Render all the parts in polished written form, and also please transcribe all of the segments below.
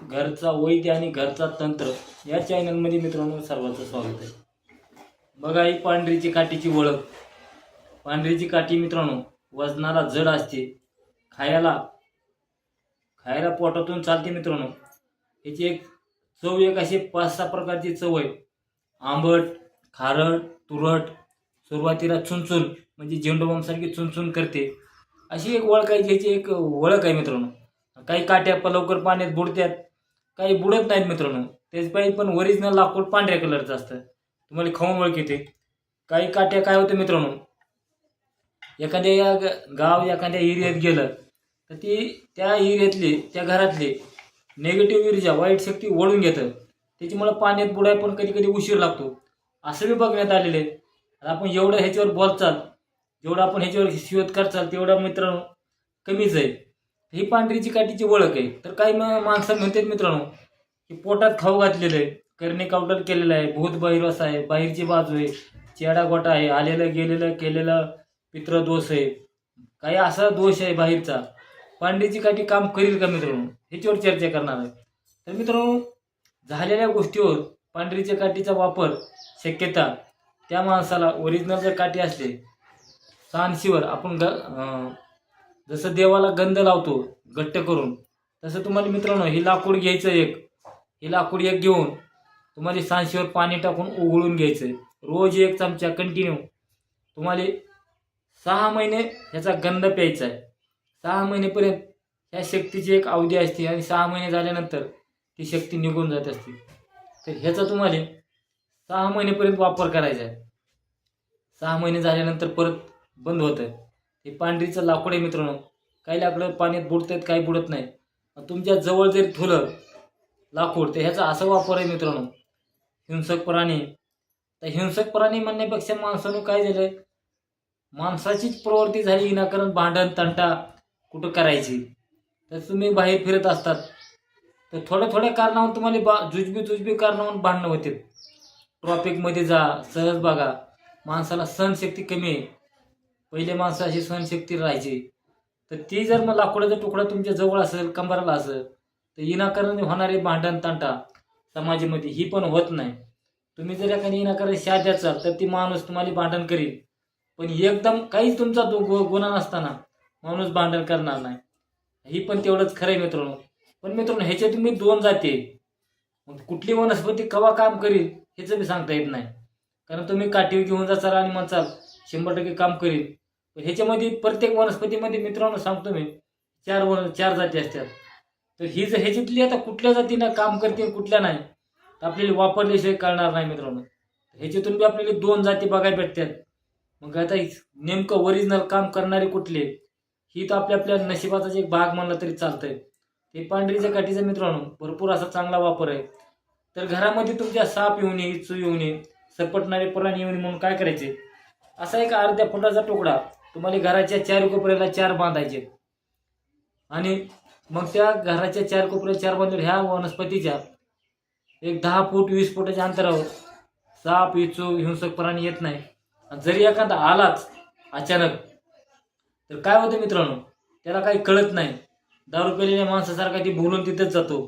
घरचा वैद्य आणि घरचा तंत्र या चॅनलमध्ये मित्रांनो सर्वांचं स्वागत आहे. बघा ही पांढरीची काठीची ओळख. पांढरीची काठी मित्रांनो वजनाला जड असते, खायला पोटातून चालते मित्रांनो. याची एक चव एक अशी 5-6 प्रकारची चव आहे. आंबट, खारट, तुरट, सुरुवातीला चुनचुन म्हणजे झेंडूबामसारखी चुनचुन करते, अशी एक ओळख आहे. याची एक ओळख आहे मित्रांनो. काही काट्या लवकर पाण्यात बुडतात, काही बुडत नाहीत मित्रांनो. त्याचपायी पण ओरिजिनल लाकूड पांढऱ्या कलरचं असतं, तुम्हाला खाऊन ओळख येते. काही काट्या काय होतं मित्रांनो, एखाद्या गाव एखाद्या एरियात गेलं तर ती त्या एरियातले त्या घरातले नेगेटिव्ह ऊर्जा वाईट शक्ती ओढून घेतं. त्याच्यामुळे पाण्यात बुडाय पण कधी कधी उशीर लागतो, असं बी बघण्यात आलेलं आहे. आपण एवढं ह्याच्यावर बोलचाल, जेवढं आपण ह्याच्यावर शिवत करचाल तेवढा मित्रांनो कमीच आहे. ही पांढरीची काठीची ओळख आहे. तर काही माणसं म्हणतात मित्रांनो की पोटात खाऊ घातलेलं आहे, करणे कावटल केलेलं आहे, भूत बहिरवास आहे, बाहेरची बाजू आहे, चेडा गोटा आहे, आलेलं गेलेलं केलेलं पित्रदोष आहे, काही असा दोष आहे बाहेरचा. पांढरीची काठी काम करील का मित्रांनो, ह्याच्यावर चर्चा करणार आहे. तर मित्रांनो झालेल्या गोष्टीवर पांढरीच्या काठीचा वापर शक्यता त्या माणसाला ओरिजिनल जर काठी असले सांशीवर आपण जसं देवाला गंध लावतो घट्ट करून, तसं तुम्हाला मित्रांनो हे लाकूड घ्यायचं. हे लाकूड एक घेऊन तुम्हाला सांशीवर पाणी टाकून उघळून घ्यायचं. रोज 1 चमचा कंटिन्यू तुम्हाला 6 महिने ह्याचा गंध प्यायचा आहे. 6 महिनेपर्यंत ह्या शक्तीची एक अवधी असते आणि 6 महिने झाल्यानंतर ती शक्ती निघून जात असते. तर ह्याचा तुम्हाला 6 महिनेपर्यंत वापर करायचा आहे. 6 महिने झाल्यानंतर परत बंद होतं. हे पांढरीचं लाकूड आहे मित्रांनो. काही लाकडं पाण्यात बुडतात, काही बुडत नाही. तुमच्या जवळ जरी ठेवलं लाकूड तर ह्याचा असा वापर आहे मित्रांनो. हिंसक प्राणी, तर हिंसक प्राणी म्हणण्यापेक्षा माणसानं काय झालं, माणसाचीच प्रवृत्ती झाली विनाकारण भांडण तंटा कुठं करायची. तर तुम्ही बाहेर फिरत असतात तर थोड्या कारणावरून तुम्हाला जुजबी कारणावरून भांडणं होते. ट्रॉफिकमध्ये जा, सहज बघा, माणसाला सहनशक्ती कमी आहे. पहिले माणसं अशी सहनशक्ती राहायची. तर ती जर मग लाकूडाचा तुकडा तुमच्या जवळ असेल, कंबराला असेल, तर विनाकारण होणारे भांडण तंटा समाजामध्ये ही पण होत नाही. तुम्ही जर एखादी विनाकारण शाद असाल तर ती माणूस तुम्हाला भांडण करील, पण एकदम काहीच तुमचा गुन्हा नसताना माणूस भांडण करणार नाही. ही पण तेवढंच खरं आहे मित्रांनो. पण मित्रांनो ह्याच्या तुम्ही 2 जाती, मग कुठली वनस्पती कवा काम करील ह्याचं बी सांगता येत नाही. कारण तुम्ही काठीवर घेऊन जाचाल आणि म्हणचाल 100% काम करील, पण ह्याच्यामध्ये प्रत्येक वनस्पतीमध्ये मित्रांनो सांगतो मी 4 जाती असतात. तर ही जर ह्याच्यातली आता कुठल्या जातीनं काम करते कुठल्या नाही तर आपल्याला वापरल्याशिवाय कळणार नाही मित्रांनो. ह्याच्यातून बी आपल्याला 2 जाती बघायला भेटतात. मग आता नेमकं ओरिजिनल काम करणारे कुठले, ही तर आपल्या नशिबाचाच एक भाग म्हणला तरी चालतंय. ते पांढरीच्या काठीचा मित्रांनो भरपूर असा चांगला वापर आहे. तर घरामध्ये तुमच्या साप येऊ नये, इचू येऊ नये, सरपटणारे प्राणी येऊ नये म्हणून काय करायचे, असा एक अर्ध्या फुटाचा तुकडा तुम्हाला घराच्या 4 कोपऱ्याला 4 बांधायचे. आणि मग त्या घराच्या 4 कोपऱ्याला 4 बांधल्यावर ह्या वनस्पतीच्या एक 10 फूट 20 फुटाच्या अंतरावर साप इचू हिंसक प्राणी येत नाही. जरी एखादा आलाच अचानक तर काय होतं मित्रांनो, त्याला काही कळत नाही. दारू पेलेल्या माणसासारखा ती बोलून तिथंच जातो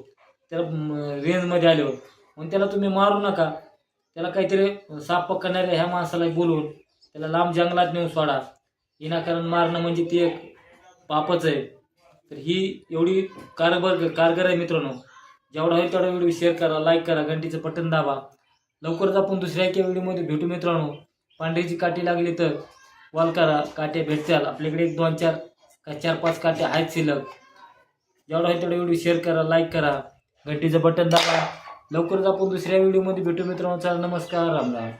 त्याला रेंजमध्ये आल्यावर. मग त्याला तुम्ही मारू नका, त्याला काहीतरी साप पकडणाऱ्या ह्या माणसाला बोलून त्याला लांब जंगलात नेऊन सोडा. विनाकारण मारणं म्हणजे ती एक पापच आहे. तर ही एवढी कारगर आहे मित्रांनो. जेवढा होईल तेवढा व्हिडिओ शेअर करा, लाईक करा, घंटीचं बटन दाबा. लवकरच आपण दुसऱ्या एका व्हिडिओमध्ये भेटू मित्रांनो. पांढरीची काठी लागली तर कॉल करा, काट्या भेटतील आपल्याकडे. 1-2-4 का 4-5 काट्या आहेत शिल्लक. जेवढा होईल तेवढा व्हिडिओ शेअर करा, लाईक करा, घंटीचं बटन दाबा. लवकरच आपण दुसऱ्या व्हिडिओमध्ये भेटू मित्रांनो. चला नमस्कार, राम राम.